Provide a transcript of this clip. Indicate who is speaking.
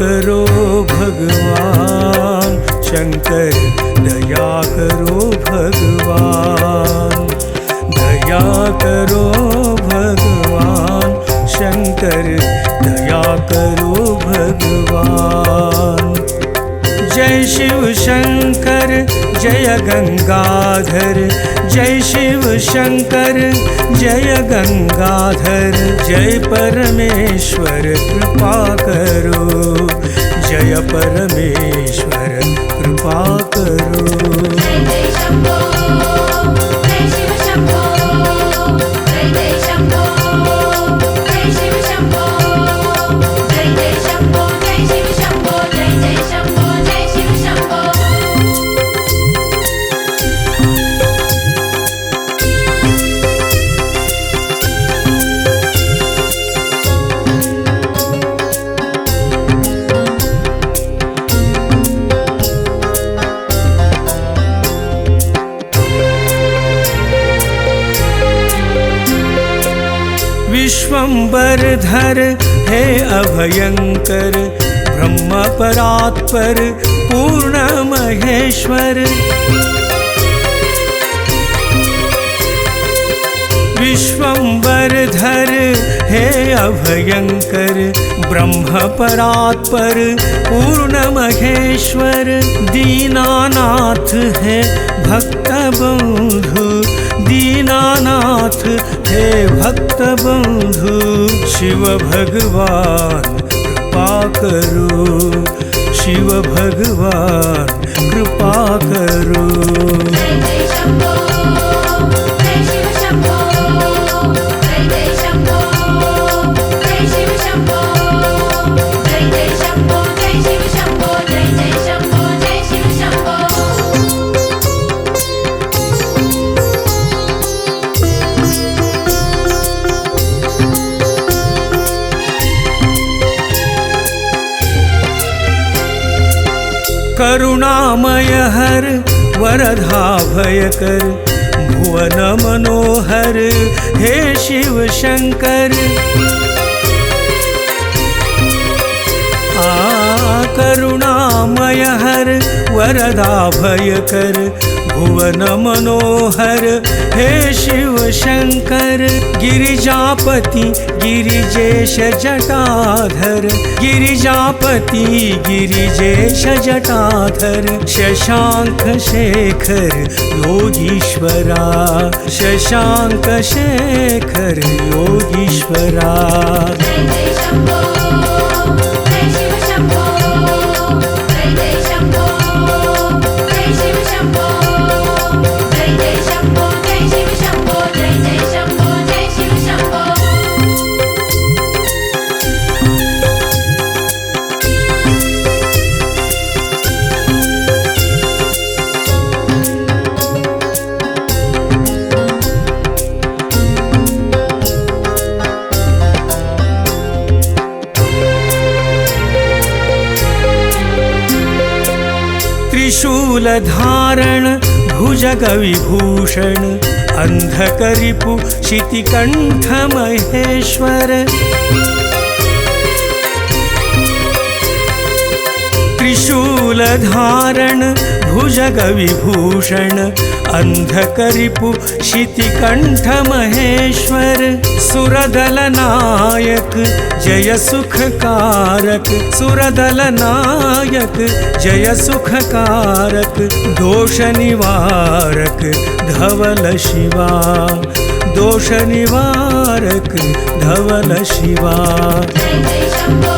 Speaker 1: करो भगवान शंकर, दया करो भगवान, दया करो भगवान शंकर, दया करो भगवान। जय शिव शंकर जय गंगाधर, जय शिव शंकर जय गंगाधर, जय परमेश्वर कृपा करो, जय परमेश्वर कृपा करो।
Speaker 2: जय जय शंभो, जय शिव शंभो, जय जय शंभो, जय शिव शंभो, जय जय शंभो, जय शिव शंभो, जय जय शंभो, जय शिव शंभो।
Speaker 1: विश्वंबरधर हे अभयंकर, ब्रह्म परात्पर पूर्ण महेश्वर। विश्वंबरधर हे अभयंकर, ब्रह्म परात्पर पूर्ण महेश्वर। दीनानाथ है भक्त बंधु, दीनानाथ हे भक्त बंधु, शिव भगवान कृपा करो, शिव भगवान कृपा करो।
Speaker 2: जय जय शंभो, जय शिव शंभो, जय जय शंभो, जय शिव शंभो, जय जय शंभो, जय शिव शंभो, जय जय शंभो, जय शिव शंभो।
Speaker 1: करुणामय हर वरदा भयकर, भुवन मनोहर हे शिव शंकर। करुणामय हर वरदा भयकर, भुवन मनोहर हे शिव शंकर। गिरिजापति गिरिजेश जटाधर, गिरिजापति गिरिजेश जटाधर, शशांक शेखर योगीश्वरा, शशांक शेखर योगीश्वरा।
Speaker 2: जय जय शंभो, जय शिव शंभो, जय जय शंभो, जय शिव शंभो, जय जय शंभो, जय शिव शंभो, जय जय शंभो, जय शिव शंभो। त्रिशूल धारण भुजग विभूषण, अंधकरिपु शितिकंठ महेश्वर। त्रिशूल धारण भुजग विभूषण, अंधकरिपु शितिकंठ महेश्वर। सुरदल नायक जय सुखकारक, सुरदल नायक जय सुखकारक, दोष निवारक धवल शिवा, दोष निवारक धवल शिवा। जय जय शंभो,